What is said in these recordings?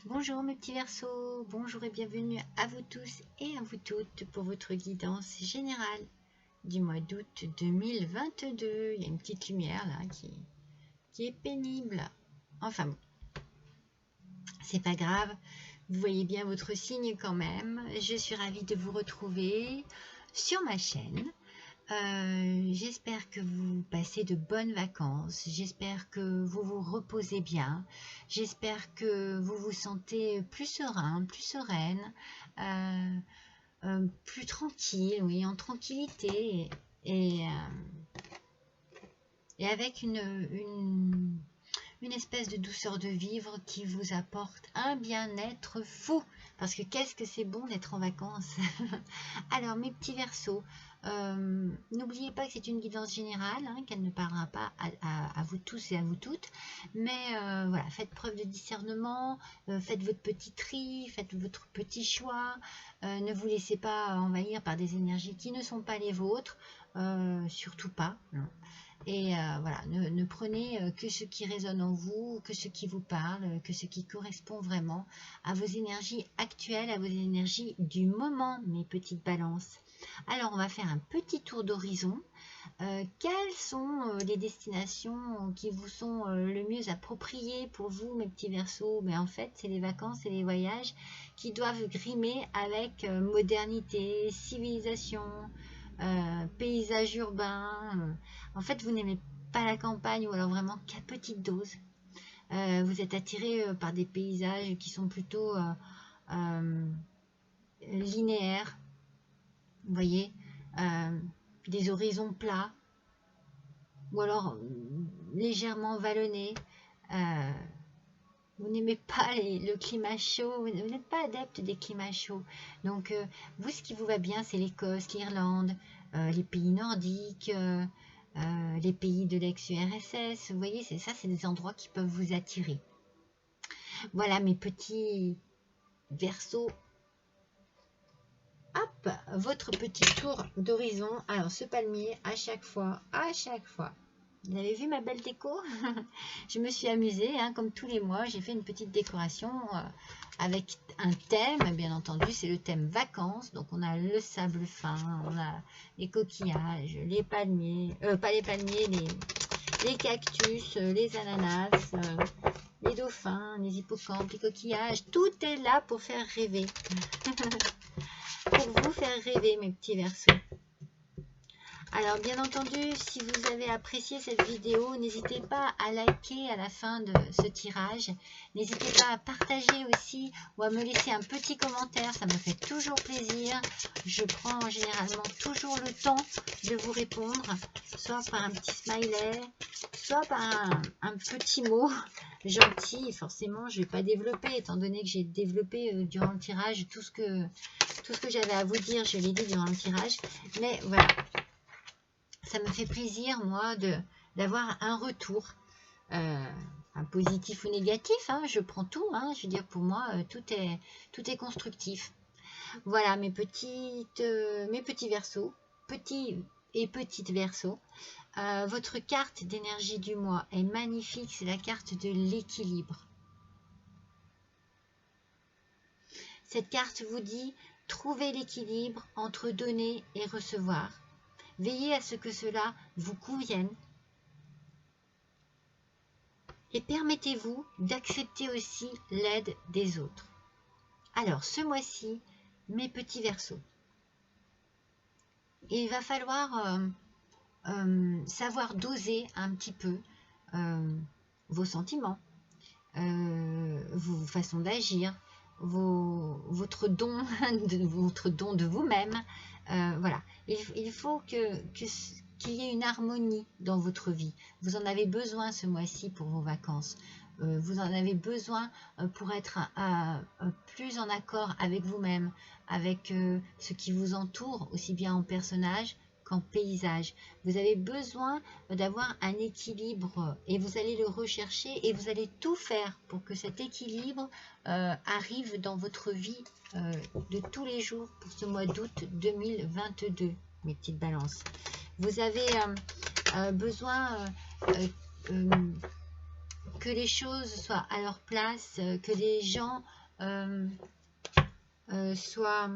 Bonjour mes petits Verseaux, bonjour et bienvenue à vous tous et à vous toutes pour votre guidance générale du mois d'août 2022. Il y a une petite lumière là qui est pénible. Enfin bon, c'est pas grave, vous voyez bien votre signe quand même. Je suis ravie de vous retrouver sur ma chaîne. J'espère que vous passez de bonnes vacances, j'espère que vous vous reposez bien, j'espère que vous vous sentez plus serein, plus sereine, plus tranquille, oui, en tranquillité et, et avec une espèce de douceur de vivre qui vous apporte un bien-être fou. Parce que qu'est-ce que c'est bon d'être en vacances. Alors mes petits Verseaux, n'oubliez pas que c'est une guidance générale, hein, qu'elle ne parlera pas à vous tous et à vous toutes. Mais voilà, faites preuve de discernement, faites votre petit tri, faites votre petit choix. Ne vous laissez pas envahir par des énergies qui ne sont pas les vôtres. Surtout pas. Non. Et voilà, ne prenez que ce qui résonne en vous, que ce qui vous parle, que ce qui correspond vraiment à vos énergies actuelles, à vos énergies du moment, mes petites balances. Alors, on va faire un petit tour d'horizon. Quelles sont les destinations qui vous sont le mieux appropriées pour vous, mes petits Verseaux? Mais en fait, c'est les vacances et les voyages qui doivent grimer avec modernité, civilisation, paysage urbain. En fait, vous n'aimez pas la campagne ou alors vraiment qu'à petite dose. Vous êtes attiré par des paysages qui sont plutôt linéaires, vous voyez, des horizons plats ou alors légèrement vallonnés. Vous n'aimez pas le climat chaud, vous n'êtes pas adepte des climats chauds. Donc, vous, ce qui vous va bien, c'est l'Écosse, l'Irlande, les pays nordiques, les pays de l'ex-URSS. Vous voyez, c'est ça, c'est des endroits qui peuvent vous attirer. Voilà mes petits Verseaux. Hop, votre petit tour d'horizon. Alors, ce palmier, à chaque fois, vous avez vu ma belle déco? Je me suis amusée, hein, comme tous les mois, j'ai fait une petite décoration avec un thème, bien entendu, c'est le thème vacances. Donc on a le sable fin, on a les coquillages, les palmiers, pas les palmiers, les cactus, les ananas, les dauphins, les hippocampes, les coquillages. Tout est là pour faire rêver. Pour vous faire rêver, mes petits Verseaux. Alors bien entendu, si vous avez apprécié cette vidéo, n'hésitez pas à liker à la fin de ce tirage. N'hésitez pas à partager aussi ou à me laisser un petit commentaire, ça me fait toujours plaisir. Je prends généralement toujours le temps de vous répondre, soit par un petit smiley, soit par un petit mot gentil. Forcément, je ne vais pas développer, étant donné que j'ai développé durant le tirage tout ce que j'avais à vous dire, je l'ai dit durant le tirage. Mais voilà. Ça me fait plaisir, moi, d'avoir un retour, un positif ou négatif, hein, je prends tout, hein, je veux dire, pour moi, tout est constructif. Voilà, mes petits Verseaux, petits et petites Verseaux. Votre carte d'énergie du mois est magnifique, c'est la carte de l'équilibre. Cette carte vous dit, trouvez l'équilibre entre donner et recevoir. Veillez à ce que cela vous convienne et permettez-vous d'accepter aussi l'aide des autres. Alors, ce mois-ci, mes petits Verseaux, il va falloir savoir doser un petit peu vos sentiments, vos façons d'agir, votre don de vous-même. Voilà, il faut qu'il y ait une harmonie dans votre vie. Vous en avez besoin ce mois-ci pour vos vacances. Vous en avez besoin pour être plus en accord avec vous-même, avec ce qui vous entoure, aussi bien en personnage qu'en paysage. Vous avez besoin d'avoir un équilibre et vous allez le rechercher et vous allez tout faire pour que cet équilibre arrive dans votre vie de tous les jours pour ce mois d'août 2022, mes petites balances. Vous avez besoin que les choses soient à leur place, que les gens soient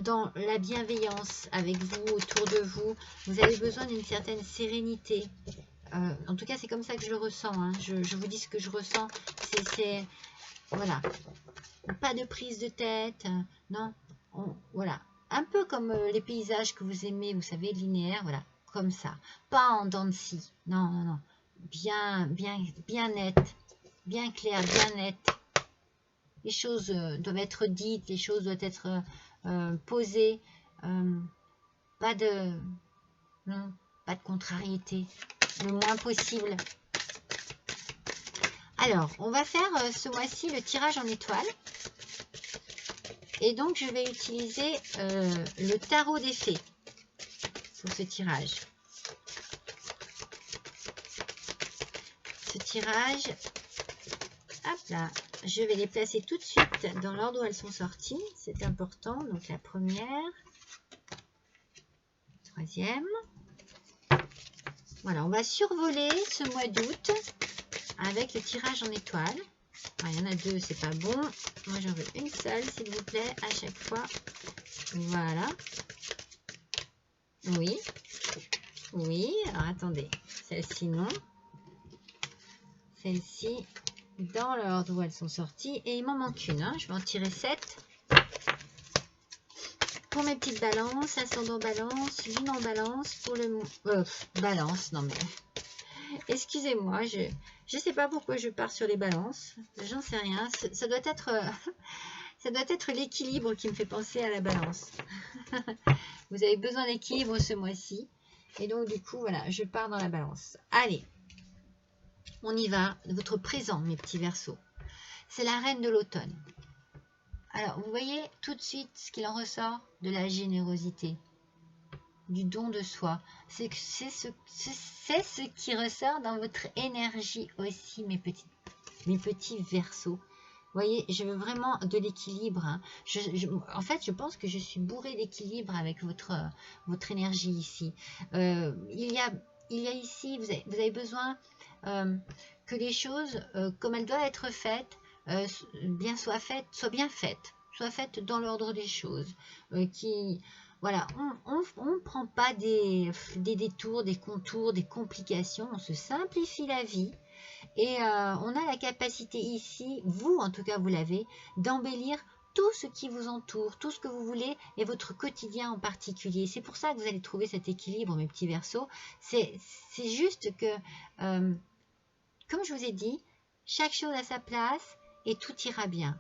dans la bienveillance avec vous, autour de vous. Vous avez besoin d'une certaine sérénité. En tout cas, c'est comme ça que je le ressens. Hein. Je vous dis ce que je ressens. C'est voilà. Pas de prise de tête. Non. Voilà. Un peu comme les paysages que vous aimez, vous savez, linéaires. Voilà. Comme ça. Pas en dents de scie. Non, non, non. Bien net. Bien clair, bien net. Les choses doivent être dites. Les choses doivent être posées. Pas de... Non. Pas de contrariété. Le moins possible. Alors, on va faire ce mois-ci le tirage en étoiles. Et donc, je vais utiliser le tarot des fées pour ce tirage. Ce tirage, hop là, je vais les placer tout de suite dans l'ordre où elles sont sorties. C'est important. Donc, la première, troisième. Voilà, on va survoler ce mois d'août avec le tirage en étoiles. Alors, il y en a deux, c'est pas bon. Moi, j'en veux une seule, s'il vous plaît, à chaque fois. Voilà. Oui. Oui. Alors, attendez. Celle-ci, non. Celle-ci, dans l'ordre où elles sont sorties. Et il m'en manque une. Hein. Je vais en tirer 7. Pour mes petites balances, ascendant balance, lune en balance. Pour le... balance, non mais... Excusez-moi, je sais pas pourquoi je pars sur les balances. J'en sais rien. Ça doit être... ça doit être l'équilibre qui me fait penser à la balance. Vous avez besoin d'équilibre ce mois-ci. Et donc, du coup, voilà, je pars dans la balance. Allez, on y va. Votre présent, mes petits Verseaux. C'est la reine de l'automne. Alors, vous voyez tout de suite ce qu'il en ressort de la générosité, du don de soi. C'est ce qui ressort dans votre énergie aussi, mes petits Verseaux. Vous voyez, je veux vraiment de l'équilibre. Hein. En fait, je pense que je suis bourrée d'équilibre avec votre énergie ici. Il y a ici, vous avez besoin que les choses, comme elles doivent être faites, soient bien faites dans l'ordre des choses. Voilà, on ne prend pas des détours, des contours, des complications, on se simplifie la vie. Et on a la capacité ici, vous en tout cas vous l'avez, d'embellir tout ce qui vous entoure, tout ce que vous voulez et votre quotidien en particulier. C'est pour ça que vous allez trouver cet équilibre, mes petits Verseaux. C'est juste que, comme je vous ai dit, chaque chose a sa place et tout ira bien.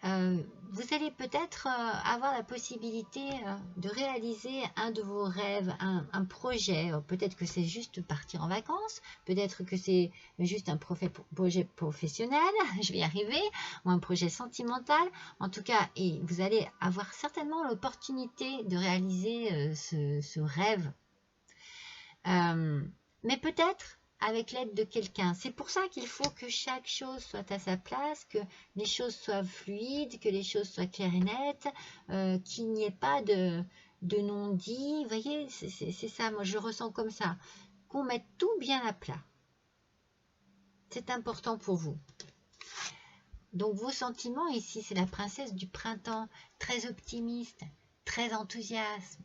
Vous allez peut-être avoir la possibilité de réaliser un de vos rêves, un projet. Peut-être que c'est juste partir en vacances, peut-être que c'est juste un projet professionnel, je vais y arriver, ou un projet sentimental. En tout cas, et vous allez avoir certainement l'opportunité de réaliser ce rêve. Mais peut-être avec l'aide de quelqu'un. C'est pour ça qu'il faut que chaque chose soit à sa place, que les choses soient fluides, que les choses soient claires et nettes, qu'il n'y ait pas de non-dit. Vous voyez, c'est ça, moi je ressens comme ça. Qu'on mette tout bien à plat. C'est important pour vous. Donc vos sentiments ici, c'est la princesse du printemps, très optimiste, très enthousiaste,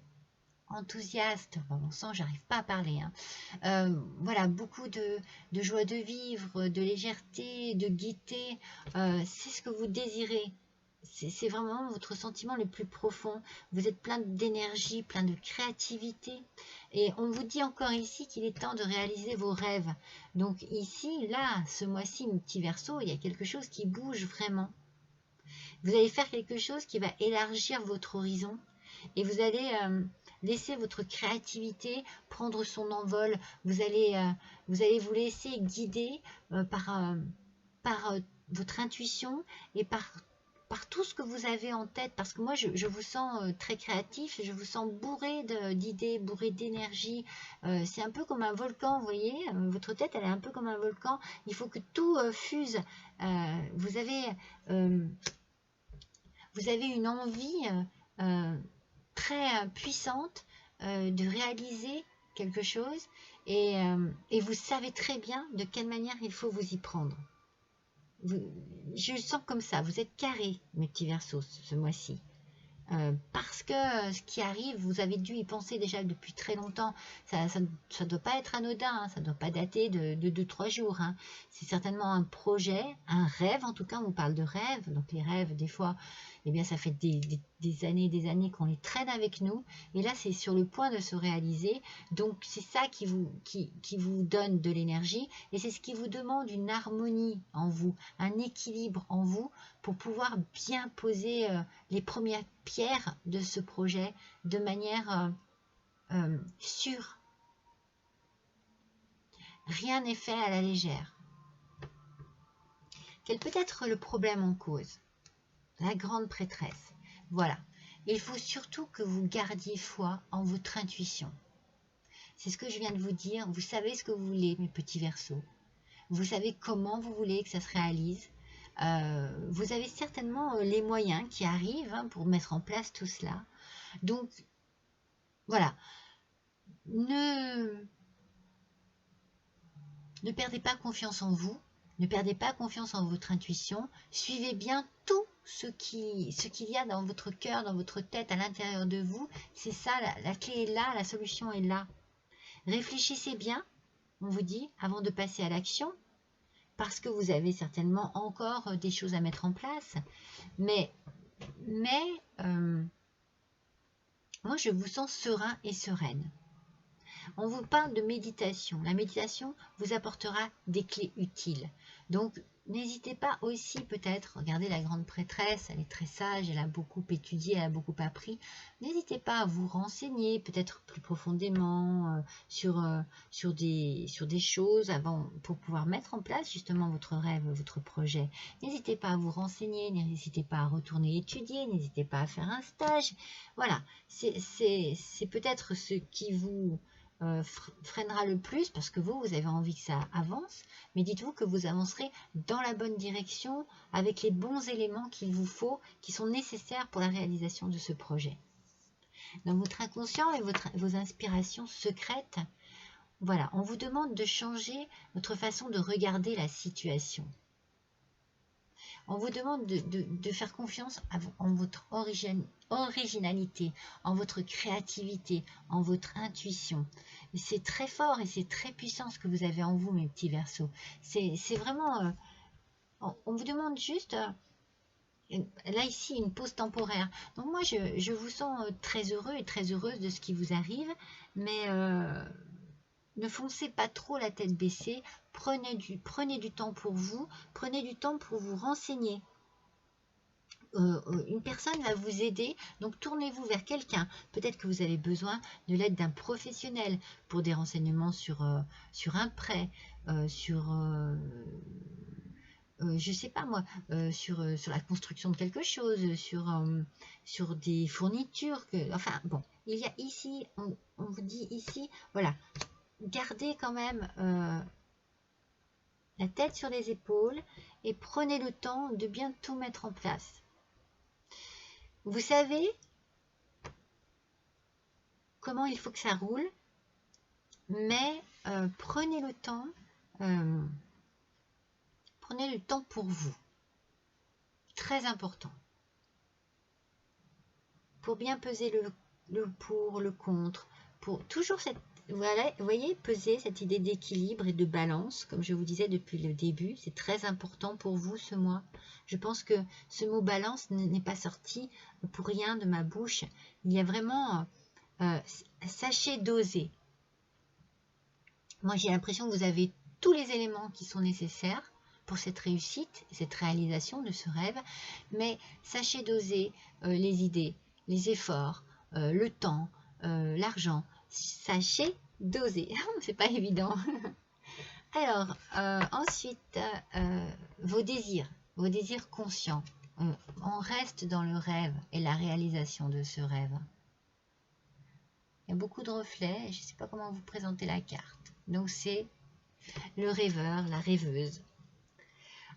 bon sang, j'arrive pas à parler. Hein. Voilà, beaucoup de joie de vivre, de légèreté, de gaieté. C'est ce que vous désirez. C'est vraiment votre sentiment le plus profond. Vous êtes plein d'énergie, plein de créativité. Et on vous dit encore ici qu'il est temps de réaliser vos rêves. Donc ici, là, ce mois-ci, mes petits Verseaux, il y a quelque chose qui bouge vraiment. Vous allez faire quelque chose qui va élargir votre horizon. Et vous allez... laissez votre créativité prendre son envol. Vous allez vous laisser guider par votre intuition et par tout ce que vous avez en tête. Parce que moi, je vous sens très créatif, je vous sens bourré d'idées, bourré d'énergie. C'est un peu comme un volcan, vous voyez. Votre tête, elle est un peu comme un volcan. Il faut que tout fuse. Vous avez une envie... très puissante de réaliser quelque chose et vous savez très bien de quelle manière il faut vous y prendre. Je le sens comme ça, vous êtes carré, mes petits Verseaux, ce mois-ci. Parce que ce qui arrive, vous avez dû y penser déjà depuis très longtemps. Ça ne doit pas être anodin, hein, ça ne doit pas dater de 2-3 jours. Hein. C'est certainement un projet, un rêve, en tout cas, on parle de rêve. Donc les rêves, des fois, eh bien, ça fait des années qu'on les traîne avec nous. Et là, c'est sur le point de se réaliser. Donc c'est ça qui vous donne de l'énergie. Et c'est ce qui vous demande une harmonie en vous, un équilibre en vous pour pouvoir bien poser les premières pierres de ce projet de manière sûre. Rien n'est fait à la légère. Quel peut être le problème en cause? La grande prêtresse. Voilà. Il faut surtout que vous gardiez foi en votre intuition. C'est ce que je viens de vous dire. Vous savez ce que vous voulez, mes petits Verseaux. Vous savez comment vous voulez que ça se réalise. Vous avez certainement les moyens qui arrivent pour mettre en place tout cela. Donc, voilà. Ne perdez pas confiance en vous. Ne perdez pas confiance en votre intuition. Suivez bien tout ce qu'il y a dans votre cœur, dans votre tête, à l'intérieur de vous. C'est ça, la clé est là, la solution est là. Réfléchissez bien, on vous dit, avant de passer à l'action. Parce que vous avez certainement encore des choses à mettre en place. Mais moi, je vous sens serein et sereine. On vous parle de méditation. La méditation vous apportera des clés utiles. Donc, n'hésitez pas aussi peut-être, regardez la grande prêtresse, elle est très sage, elle a beaucoup étudié, elle a beaucoup appris. N'hésitez pas à vous renseigner peut-être plus profondément sur des choses avant pour pouvoir mettre en place justement votre rêve, votre projet. N'hésitez pas à vous renseigner, n'hésitez pas à retourner étudier, n'hésitez pas à faire un stage. Voilà, c'est peut-être ce qui vous freinera le plus parce que vous avez envie que ça avance, mais dites-vous que vous avancerez dans la bonne direction avec les bons éléments qu'il vous faut, qui sont nécessaires pour la réalisation de ce projet. Dans votre inconscient et vos inspirations secrètes, voilà, on vous demande de changer votre façon de regarder la situation. On vous demande de faire confiance en votre originalité, en votre créativité, en votre intuition. C'est très fort et c'est très puissant ce que vous avez en vous, mes petits Verseaux. C'est vraiment... on vous demande juste... là, ici, une pause temporaire. Donc moi, je vous sens très heureux et très heureuse de ce qui vous arrive, mais... ne foncez pas trop la tête baissée, prenez du temps pour vous, prenez du temps pour vous renseigner. Une personne va vous aider, donc tournez-vous vers quelqu'un. Peut-être que vous avez besoin de l'aide d'un professionnel pour des renseignements sur un prêt, je sais pas moi, sur la construction de quelque chose, sur des fournitures. Enfin bon, il y a ici, on vous dit ici, voilà. Gardez quand même la tête sur les épaules et prenez le temps de bien tout mettre en place. Vous savez comment il faut que ça roule, mais prenez le temps pour vous. Très important. Pour bien peser le pour, le contre, pour toujours voilà, vous voyez, peser cette idée d'équilibre et de balance, comme je vous disais depuis le début, c'est très important pour vous ce mois. Je pense que ce mot balance n'est pas sorti pour rien de ma bouche. Il y a vraiment, sachez doser. Moi, j'ai l'impression que vous avez tous les éléments qui sont nécessaires pour cette réussite, cette réalisation de ce rêve, mais sachez doser les idées, les efforts, le temps, l'argent. Sachez doser, c'est pas évident. Alors, ensuite, vos désirs conscients. On reste dans le rêve et la réalisation de ce rêve. Il y a beaucoup de reflets, je ne sais pas comment vous présenter la carte. Donc, c'est le rêveur, la rêveuse.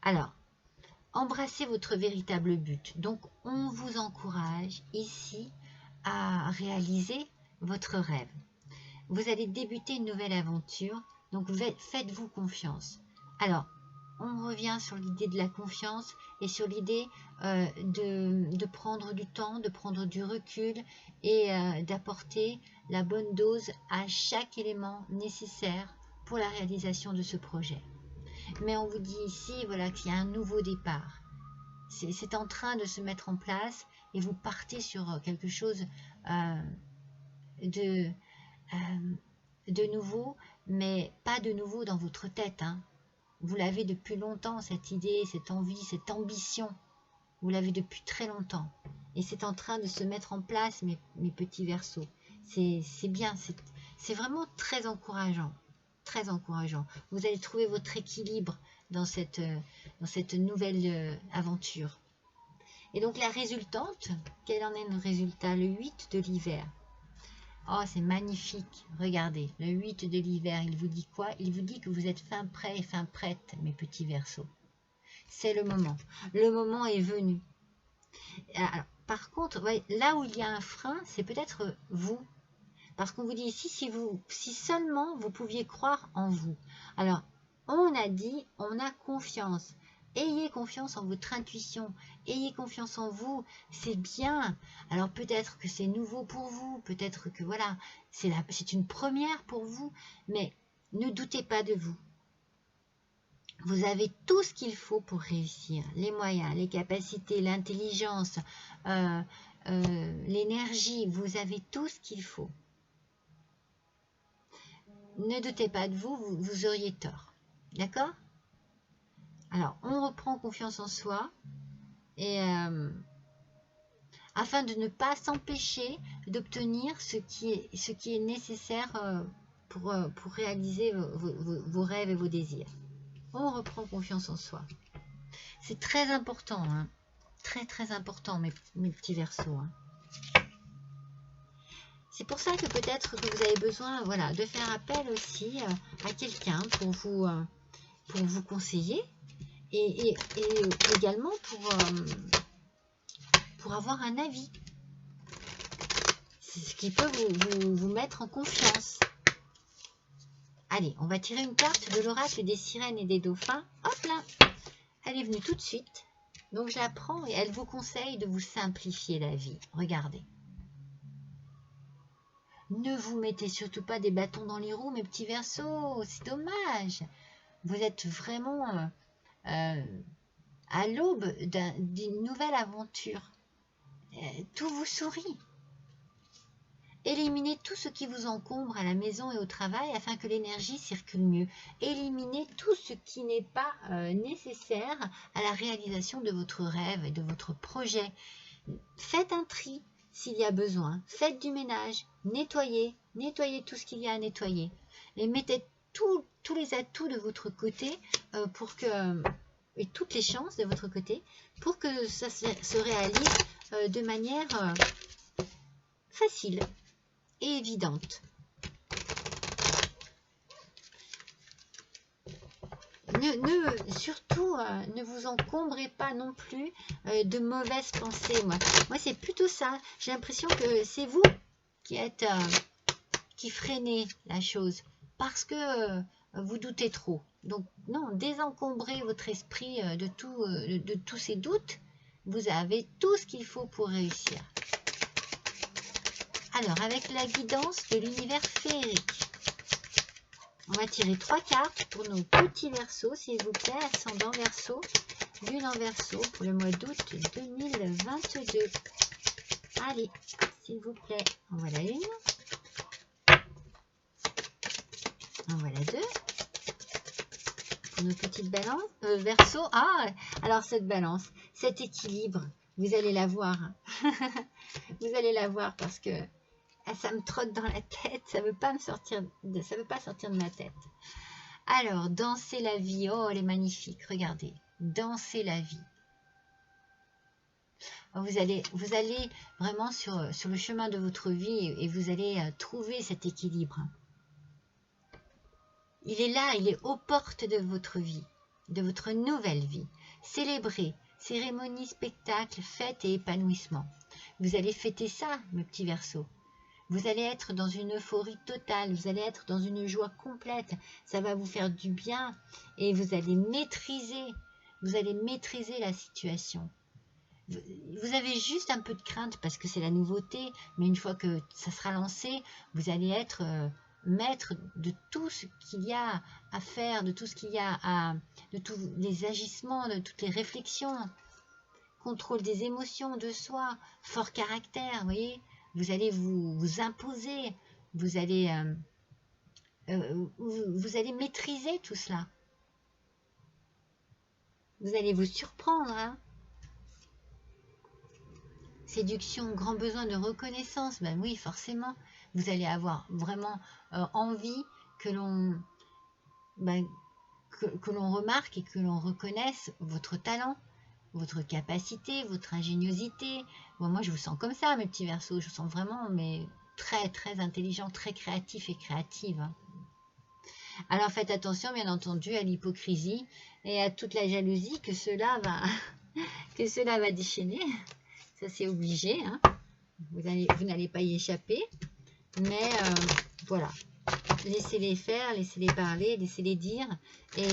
Alors, embrassez votre véritable but. Donc, on vous encourage ici à réaliser votre rêve. vous allez débuter une nouvelle aventure. Donc, faites-vous confiance. Alors, on revient sur l'idée de la confiance et sur l'idée de prendre du temps, de prendre du recul et d'apporter la bonne dose à chaque élément nécessaire pour la réalisation de ce projet. Mais on vous dit ici, voilà, qu'il y a un nouveau départ. C'est en train de se mettre en place et vous partez sur quelque chose de nouveau, mais pas de nouveau dans votre tête, hein. Vous l'avez depuis longtemps, cette idée, cette envie, cette ambition. Vous l'avez depuis très longtemps. Et c'est en train de se mettre en place, mes petits Verseaux. C'est bien, c'est vraiment très encourageant. Très encourageant. Vous allez trouver votre équilibre dans cette nouvelle aventure. Et donc la résultante, quel en est le résultat? Le 8 de l'hiver. Oh, c'est magnifique. Regardez, le 8 de l'hiver, il vous dit quoi? Il vous dit que vous êtes fin prêt et fin prête, mes petits Verseaux. C'est le moment. Le moment est venu. Alors, par contre, ouais, là où il y a un frein, c'est peut-être vous. Parce qu'on vous dit ici, si seulement vous pouviez croire en vous. Alors, on a dit, on a confiance. Ayez confiance en votre intuition. Ayez confiance en vous. C'est bien. Alors, peut-être que c'est nouveau pour vous. Peut-être que, voilà, c'est une première pour vous. Mais ne doutez pas de vous. Vous avez tout ce qu'il faut pour réussir. Les moyens, les capacités, l'intelligence, l'énergie. Vous avez tout ce qu'il faut. Ne doutez pas de vous, vous auriez tort. D'accord? Alors, on reprend confiance en soi et afin de ne pas s'empêcher d'obtenir ce qui est nécessaire pour réaliser vos rêves et vos désirs. On reprend confiance en soi. C'est très important, hein? Très très important, mes petits Verseaux. Hein? C'est pour ça que peut-être que vous avez besoin, voilà, de faire appel aussi à quelqu'un pour vous conseiller et également pour avoir un avis. C'est ce qui peut vous mettre en confiance. Allez, on va tirer une carte de l'oracle des sirènes et des dauphins. Hop là, elle est venue tout de suite. Donc je la prends et elle vous conseille de vous simplifier la vie. Regardez. Ne vous mettez surtout pas des bâtons dans les roues, mes petits Verseaux, c'est dommage. Vous êtes vraiment à l'aube d'une nouvelle aventure. Tout vous sourit. Éliminez tout ce qui vous encombre à la maison et au travail afin que l'énergie circule mieux. Éliminez tout ce qui n'est pas nécessaire à la réalisation de votre rêve et de votre projet. Faites un tri. S'il y a besoin, faites du ménage, nettoyez tout ce qu'il y a à nettoyer et mettez tous les atouts de votre côté et toutes les chances de votre côté pour que ça se réalise de manière facile et évidente. Surtout, ne vous encombrez pas non plus de mauvaises pensées. Moi c'est plutôt ça. J'ai l'impression que c'est vous qui freinez la chose parce que vous doutez trop. Donc non, désencombrez votre esprit de tous ces doutes. Vous avez tout ce qu'il faut pour réussir. Alors, avec la guidance de l'univers féerique, on va tirer 3 cartes pour nos petits Verseaux, s'il vous plaît, ascendant Verseau, lune en Verseau pour le mois d'août 2022. Allez, s'il vous plaît, en voilà une. En voilà 2. Pour nos petites balances, Verseau. Ah, alors cette balance, cet équilibre, vous allez la voir. Vous allez la voir parce que ça me trotte dans la tête, ça veut pas sortir de ma tête. Alors, dansez la vie. Oh, elle est magnifique. Regardez, dansez la vie. Vous allez vraiment sur le chemin de votre vie et vous allez trouver cet équilibre. Il est là, il est aux portes de votre vie, de votre nouvelle vie. Célébrez, cérémonie, spectacle, fête et épanouissement. Vous allez fêter ça, mes petits Verseaux. Vous allez être dans une euphorie totale, vous allez être dans une joie complète. Ça va vous faire du bien et vous allez maîtriser la situation. Vous avez juste un peu de crainte parce que c'est la nouveauté, mais une fois que ça sera lancé, vous allez être maître de tout ce qu'il y a à faire, de tout ce qu'il y a de tous les agissements, de toutes les réflexions, contrôle des émotions, de soi, fort caractère, vous voyez. Vous allez vous imposer, vous allez maîtriser tout cela. Vous allez vous surprendre, hein. Séduction, grand besoin de reconnaissance, ben oui, forcément. Vous allez avoir vraiment envie que l'on que l'on remarque et que l'on reconnaisse votre talent, votre capacité, votre ingéniosité. Bon, moi, je vous sens comme ça, mes petits Verseaux. Je vous sens vraiment, mais très, très intelligent, très créatif et créative. Hein. Alors, faites attention, bien entendu, à l'hypocrisie et à toute la jalousie que cela va déchaîner. Ça, c'est obligé. Hein. Vous n'allez pas y échapper. Mais voilà. Laissez-les faire, laissez-les parler, laissez-les dire. Et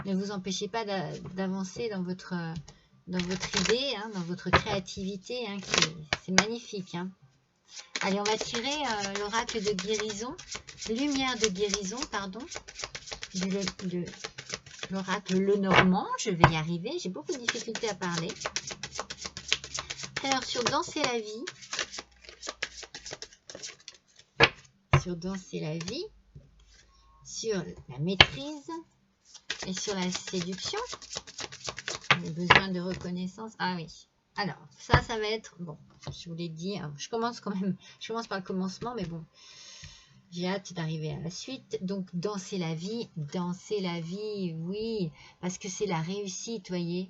ne vous empêchez pas d'avancer dans votre idée, hein, dans votre créativité. Hein, c'est magnifique. Hein. Allez, on va tirer l'oracle de guérison. Lumière de guérison, pardon. L'oracle Lenormand. Je vais y arriver. J'ai beaucoup de difficultés à parler. Alors, sur Danser la vie. Sur Danser la vie. Sur la maîtrise. Et sur la séduction. Le besoin de reconnaissance. Ah oui. Alors, ça va être... Bon, je vous l'ai dit. Hein, je commence par le commencement, mais bon. J'ai hâte d'arriver à la suite. Donc, danser la vie, oui, parce que c'est la réussite, vous voyez.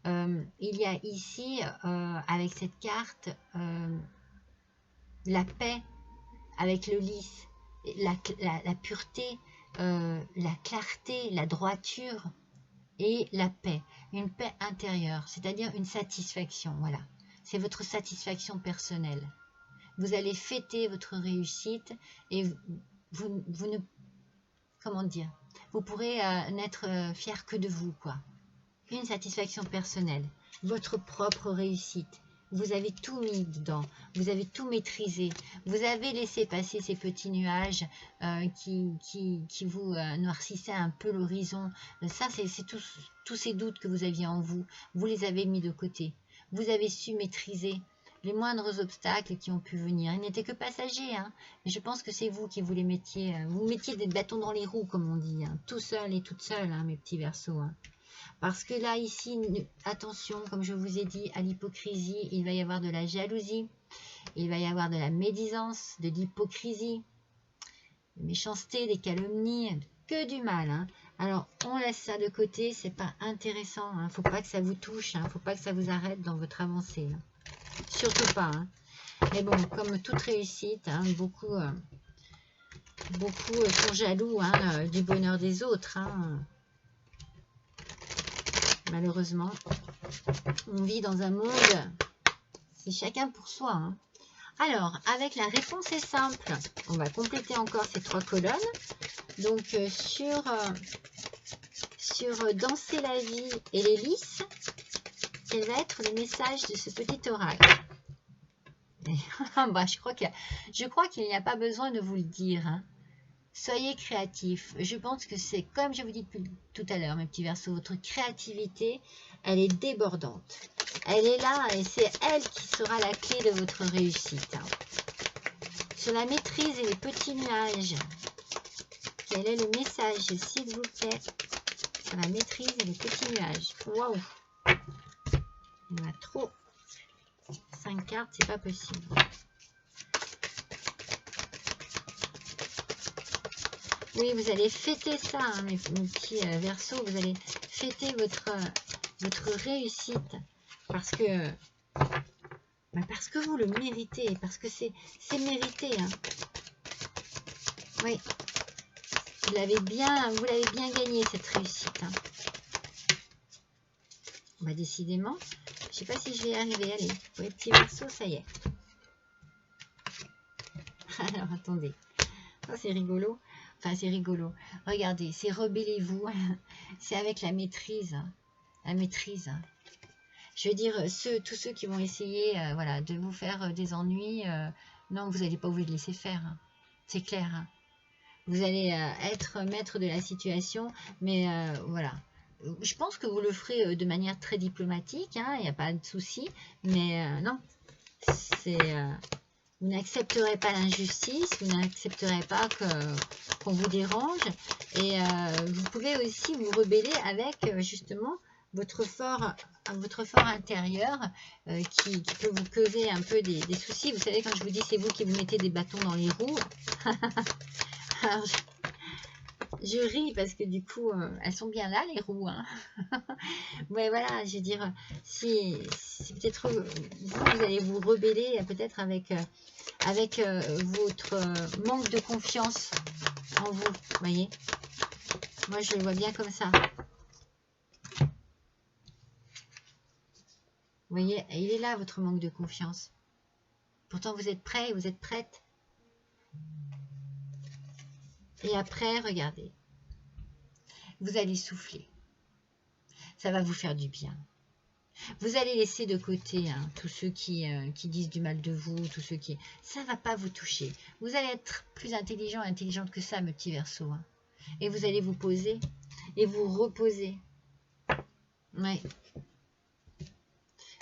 Il y a ici, avec cette carte, la paix, avec le lys, la pureté, la clarté, la droiture et la paix. Une paix intérieure, c'est-à-dire une satisfaction, voilà. C'est votre satisfaction personnelle. Vous allez fêter votre réussite et vous ne... Comment dire? Vous pourrez n'être fier que de vous, quoi. Une satisfaction personnelle. Votre propre réussite. Vous avez tout mis dedans. Vous avez tout maîtrisé. Vous avez laissé passer ces petits nuages qui vous noircissaient un peu l'horizon. Ça, c'est tous ces doutes que vous aviez en vous. Vous les avez mis de côté. Vous avez su maîtriser les moindres obstacles qui ont pu venir. Ils n'étaient que passagers, hein. Mais je pense que c'est vous qui vous les mettiez, vous mettiez des bâtons dans les roues, comme on dit, hein. Tout seul et toute seule, hein, mes petits Verseaux. Hein. Parce que là, ici, attention, comme je vous ai dit, à l'hypocrisie, il va y avoir de la jalousie, il va y avoir de la médisance, de l'hypocrisie, de méchanceté, des calomnies, que du mal. Hein. Alors, on laisse ça de côté, c'est pas intéressant. Hein. Faut pas que ça vous touche, hein. Faut pas que ça vous arrête dans votre avancée. Hein. Surtout pas. Hein. Mais bon, comme toute réussite, hein, beaucoup sont jaloux hein, du bonheur des autres. Hein. Malheureusement, on vit dans un monde, c'est chacun pour soi. Hein. Alors, avec la réponse est simple, on va compléter encore ces 3 colonnes. Donc, sur Danser la vie et les lys, quel va être le message de ce petit oracle? Bah, je crois qu'il n'y a pas besoin de vous le dire. Hein. Soyez créatifs. Je pense que c'est, comme je vous dis depuis tout à l'heure, mes petits Verseaux, votre créativité, elle est débordante. Elle est là et c'est elle qui sera la clé de votre réussite. Hein. Sur la maîtrise et les petits nuages, quel est le message, s'il vous plaît, sur la maîtrise et les petits nuages? Waouh! Il y en a trop. 5 cartes, c'est pas possible. Oui, vous allez fêter ça, hein, mes petits Verseaux. Vous allez fêter votre réussite parce que vous le méritez, parce que c'est mérité. Hein. Oui, vous l'avez bien gagné cette réussite. Hein. Bah, décidément, je ne sais pas si je vais y arriver. Allez, pour les petits Verseaux, ça y est. Alors, attendez. Oh, c'est rigolo. Enfin, c'est rigolo. Regardez, c'est rebellez-vous. C'est avec la maîtrise. La maîtrise. Je veux dire, tous ceux qui vont essayer voilà, de vous faire des ennuis, non, vous n'allez pas vous les laisser faire. Hein. C'est clair. Hein. Vous allez être maître de la situation, mais voilà. Je pense que vous le ferez de manière très diplomatique, hein, il n'y a pas de souci, mais non, vous n'accepterez pas l'injustice, vous n'accepterez pas qu'on vous dérange, et vous pouvez aussi vous rebeller avec justement votre fort intérieur qui peut vous causer un peu des soucis. Vous savez, quand je vous dis c'est vous qui vous mettez des bâtons dans les roues, alors, je ris parce que du coup, elles sont bien là, les roues. Hein. Ouais, voilà, je veux dire, si peut-être vous allez vous rebeller peut-être avec votre manque de confiance en vous, voyez. Moi, je le vois bien comme ça. Vous voyez, il est là, votre manque de confiance. Pourtant, vous êtes prêt, vous êtes prête. Et après, regardez. Vous allez souffler. Ça va vous faire du bien. Vous allez laisser de côté hein, tous ceux qui disent du mal de vous, tous ceux qui... Ça ne va pas vous toucher. Vous allez être plus intelligent et intelligente que ça, mes petits Verseaux. Hein. Et vous allez vous poser et vous reposer. Ouais.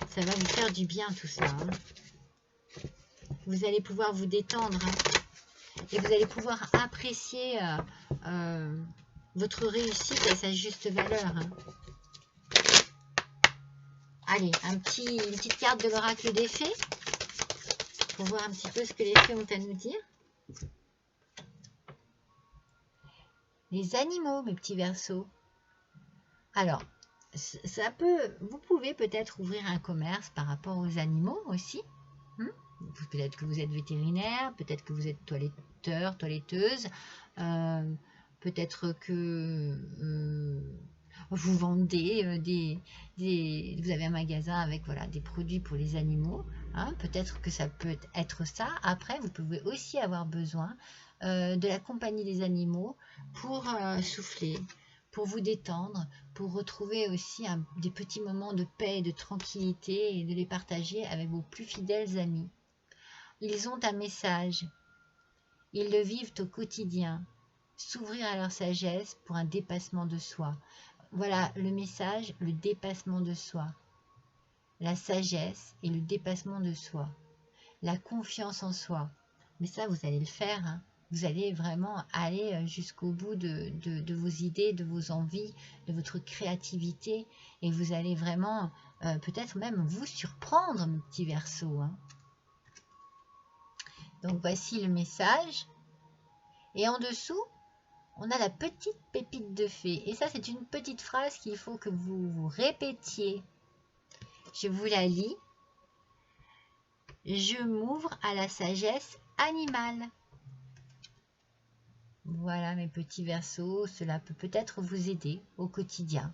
Ça va vous faire du bien tout ça. Hein. Vous allez pouvoir vous détendre. Hein. Et vous allez pouvoir apprécier votre réussite à sa juste valeur. Hein. Allez, une petite carte de l'oracle des fées pour voir un petit peu ce que les fées ont à nous dire. Les animaux, mes petits Verseaux. Alors, vous pouvez peut-être ouvrir un commerce par rapport aux animaux aussi. Peut-être que vous êtes vétérinaire, peut-être que vous êtes toiletteur, toiletteuse, peut-être que vous vendez vous avez un magasin avec voilà, des produits pour les animaux. Hein, peut-être que ça peut être ça. Après, vous pouvez aussi avoir besoin de la compagnie des animaux pour souffler, pour vous détendre, pour retrouver aussi des petits moments de paix et de tranquillité et de les partager avec vos plus fidèles amis. Ils ont un message. Ils le vivent au quotidien. S'ouvrir à leur sagesse pour un dépassement de soi. Voilà le message, le dépassement de soi. La sagesse et le dépassement de soi. La confiance en soi. Mais ça, vous allez le faire. Hein. Vous allez vraiment aller jusqu'au bout de vos idées, de vos envies, de votre créativité. Et vous allez vraiment, peut-être même vous surprendre, mes petits Verseaux. Hein. Donc, voici le message. Et en dessous, on a la petite pépite de fée. Et ça, c'est une petite phrase qu'il faut que vous répétiez. Je vous la lis. Je m'ouvre à la sagesse animale. Voilà mes petits Verseaux, cela peut peut-être vous aider au quotidien.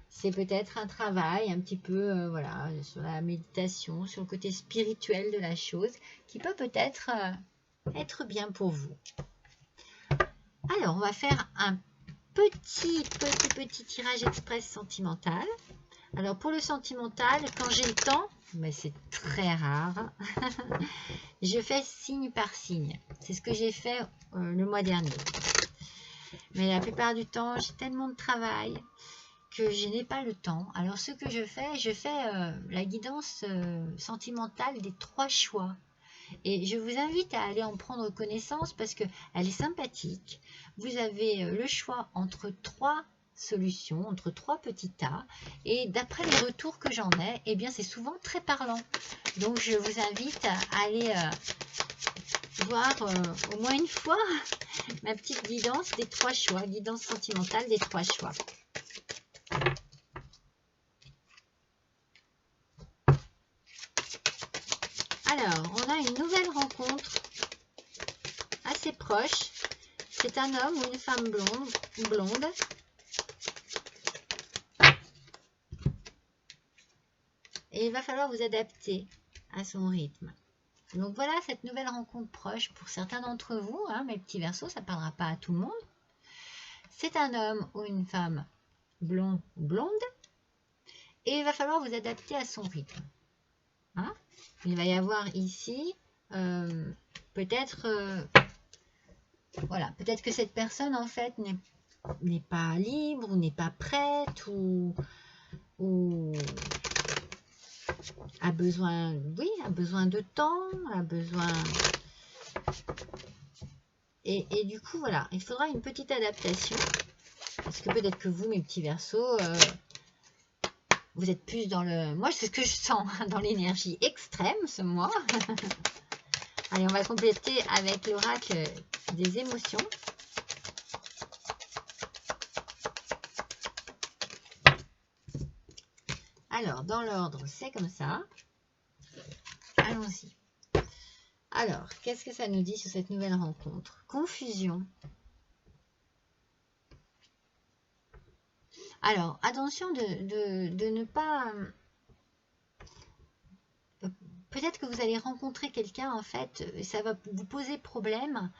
C'est peut-être un travail un petit peu voilà, sur la méditation, sur le côté spirituel de la chose, qui peut peut-être être bien pour vous. Alors, on va faire un petit tirage express sentimental. Alors, pour le sentimental, quand j'ai le temps, mais c'est très rare, je fais signe par signe. C'est ce que j'ai fait le mois dernier. Mais la plupart du temps, j'ai tellement de travail que je n'ai pas le temps. Alors, ce que je fais la guidance sentimentale des 3 choix. Et je vous invite à aller en prendre connaissance parce qu'elle est sympathique. Vous avez le choix entre 3 solutions, entre 3 petits tas. Et d'après les retours que j'en ai, eh bien c'est souvent très parlant. Donc je vous invite à aller voir au moins une fois ma petite guidance des 3 choix, guidance sentimentale des 3 choix. Alors, on a une nouvelle rencontre assez proche. C'est un homme ou une femme blonde. Et il va falloir vous adapter à son rythme. Donc voilà, cette nouvelle rencontre proche pour certains d'entre vous, hein, mes petits Verseaux, ça ne parlera pas à tout le monde. C'est un homme ou une femme blond ou blonde, et il va falloir vous adapter à son rythme. Hein? Il va y avoir ici peut-être voilà, peut-être que cette personne en fait n'est pas libre ou n'est pas prête ou a besoin, oui, a besoin de temps, a besoin... Et du coup, voilà, il faudra une petite adaptation. Parce que peut-être que vous, mes petits Verseaux, vous êtes plus dans le... Moi, c'est ce que je sens, dans l'énergie extrême, ce mois. Allez, on va compléter avec l'oracle des émotions. Alors, dans l'ordre, c'est comme ça. Allons-y. Alors, qu'est-ce que ça nous dit sur cette nouvelle rencontre? Confusion. Alors, attention de ne pas... Peut-être que vous allez rencontrer quelqu'un, en fait, ça va vous poser problème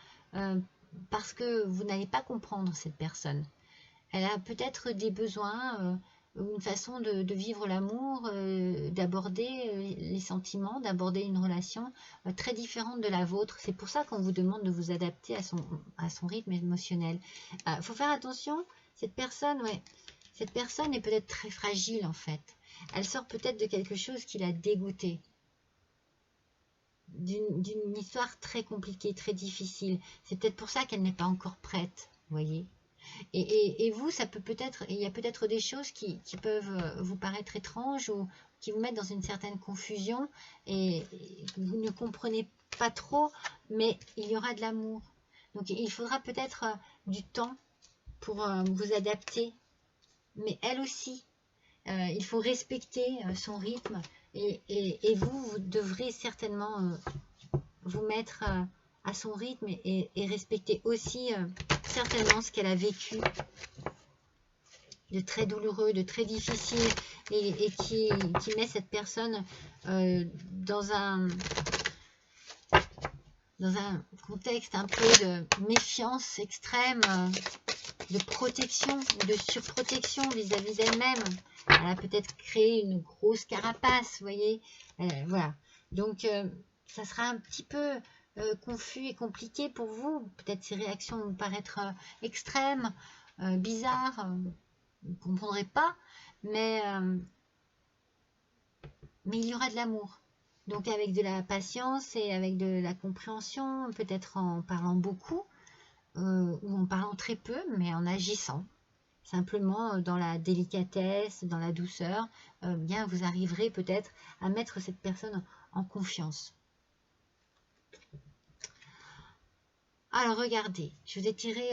parce que vous n'allez pas comprendre cette personne. Elle a peut-être des besoins, une façon de vivre l'amour, d'aborder les sentiments, d'aborder une relation très différente de la vôtre. C'est pour ça qu'on vous demande de vous adapter à son rythme émotionnel. Il faut faire attention, cette personne est peut-être très fragile en fait. Elle sort peut-être de quelque chose qui l'a dégoûtée. D'une histoire très compliquée, très difficile. C'est peut-être pour ça qu'elle n'est pas encore prête, vous voyez. Et vous, ça peut peut-être, il y a peut-être des choses qui peuvent vous paraître étranges ou qui vous mettent dans une certaine confusion et vous ne comprenez pas trop, mais il y aura de l'amour. Donc il faudra peut-être du temps pour vous adapter, mais elle aussi. Il faut respecter son rythme et vous devrez certainement vous mettre à son rythme et respecter aussi certainement ce qu'elle a vécu de très douloureux, de très difficile et qui met cette personne dans un contexte un peu de méfiance extrême, de protection, de surprotection vis-à-vis d'elle-même. Elle a peut-être créé une grosse carapace, vous voyez. Voilà. Donc, ça sera un petit peu confus et compliqué pour vous. Peut-être ces réactions vont paraître extrêmes, bizarres. Vous ne comprendrez pas, mais il y aura de l'amour. Donc, avec de la patience et avec de la compréhension, peut-être en parlant beaucoup, ou en parlant très peu, mais en agissant. Simplement dans la délicatesse, dans la douceur, bien vous arriverez peut-être à mettre cette personne en confiance. Alors regardez, je vous ai tiré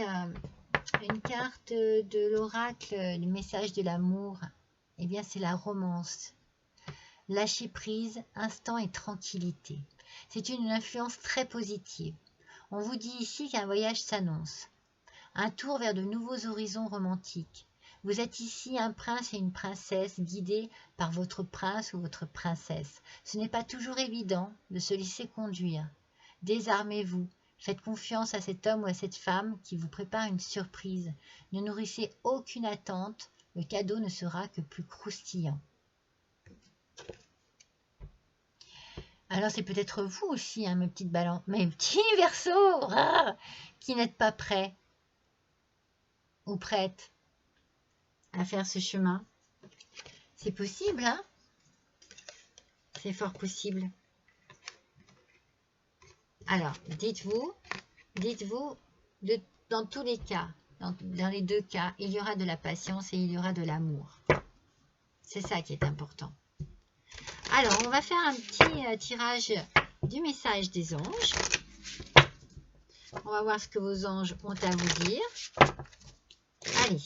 une carte de l'oracle du message de l'amour. Eh bien c'est la romance. Lâcher prise, instant et tranquillité. C'est une influence très positive. On vous dit ici qu'un voyage s'annonce. Un tour vers de nouveaux horizons romantiques. Vous êtes ici un prince et une princesse guidés par votre prince ou votre princesse. Ce n'est pas toujours évident de se laisser conduire. Désarmez-vous. Faites confiance à cet homme ou à cette femme qui vous prépare une surprise. Ne nourrissez aucune attente. Le cadeau ne sera que plus croustillant. Alors c'est peut-être vous aussi, hein, mes petites balances, mes petits Verseaux, qui n'êtes pas prêts ou prête à faire ce chemin. C'est possible, hein? C'est fort possible. Alors, dites-vous, dans tous les cas, dans les deux cas, il y aura de la patience et il y aura de l'amour. C'est ça qui est important. Alors, on va faire un petit tirage du message des anges. On va voir ce que vos anges ont à vous dire. Allez,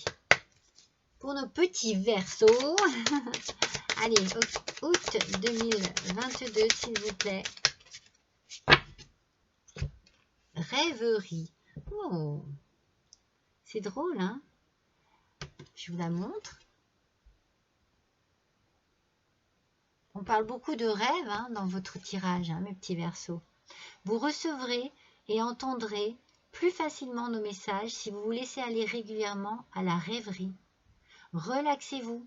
pour nos petits Verseaux, allez, août 2022, s'il vous plaît. Rêverie. Oh, c'est drôle, hein? Je vous la montre. On On parle beaucoup de rêves hein, dans votre tirage, hein, mes petits Verseaux. Vous recevrez et entendrez plus facilement nos messages si vous vous laissez aller régulièrement à la rêverie. Relaxez-vous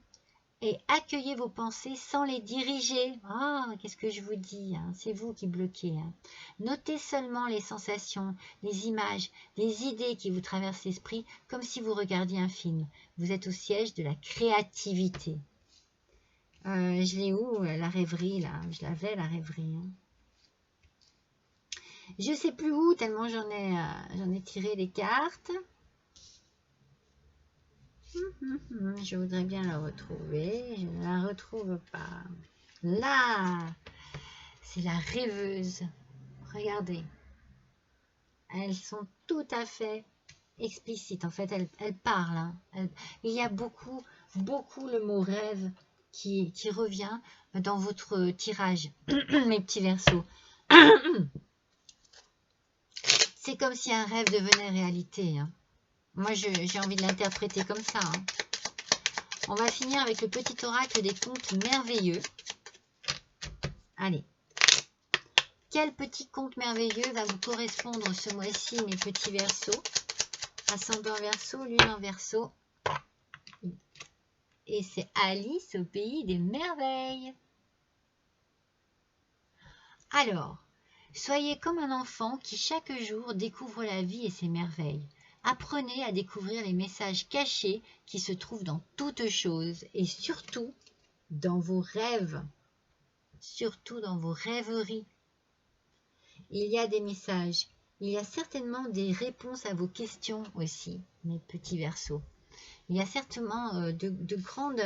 et accueillez vos pensées sans les diriger. Ah, qu'est-ce que je vous dis hein, c'est vous qui bloquez. Hein. Notez seulement les sensations, les images, les idées qui vous traversent l'esprit comme si vous regardiez un film. Vous êtes au siège de la créativité. Je l'ai où la rêverie là? Je l'avais la rêverie. Hein. Je sais plus où tellement j'en ai tiré des cartes. Je voudrais bien la retrouver. Je ne la retrouve pas. Là, c'est la rêveuse. Regardez. Elles sont tout à fait explicites. En fait, elles parlent. Hein. Il y a beaucoup le mot rêve qui revient dans votre tirage, mes petits Verseaux. C'est comme si un rêve devenait réalité. Hein. Moi, j'ai envie de l'interpréter comme ça. Hein. On va finir avec le petit oracle des contes merveilleux. Allez. Quel petit conte merveilleux va vous correspondre ce mois-ci, mes petits Verseaux? Ascendant Verseau, lune en Verseau. Et c'est Alice au pays des merveilles. Alors, soyez comme un enfant qui chaque jour découvre la vie et ses merveilles. Apprenez à découvrir les messages cachés qui se trouvent dans toutes choses et surtout dans vos rêves, surtout dans vos rêveries. Il y a des messages, il y a certainement des réponses à vos questions aussi, mes petits Verseaux. Il y a certainement de grandes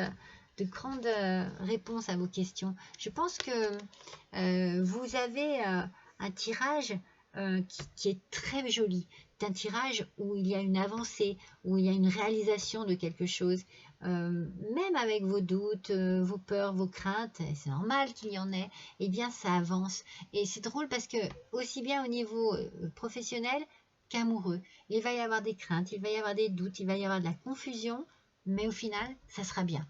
réponses à vos questions. Je pense que vous avez un tirage qui est très joli. C'est un tirage où il y a une avancée, où il y a une réalisation de quelque chose. Même avec vos doutes, vos peurs, vos craintes, c'est normal qu'il y en ait, eh bien ça avance. Et c'est drôle parce que aussi bien au niveau professionnel qu'amoureux, il va y avoir des craintes, il va y avoir des doutes, il va y avoir de la confusion, mais au final, ça sera bien.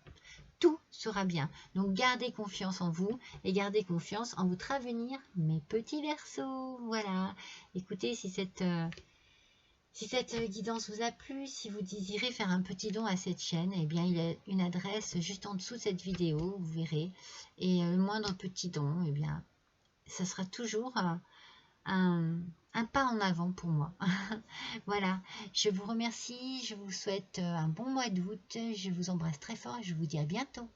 Tout sera bien. Donc, gardez confiance en vous et gardez confiance en votre avenir, mes petits Verseaux. Voilà. Écoutez, si cette guidance vous a plu, si vous désirez faire un petit don à cette chaîne, eh bien, il y a une adresse juste en dessous de cette vidéo, vous verrez. Et le moindre petit don, eh bien, ça sera toujours un pas en avant pour moi. Voilà, je vous remercie, je vous souhaite un bon mois d'août, je vous embrasse très fort et je vous dis à bientôt.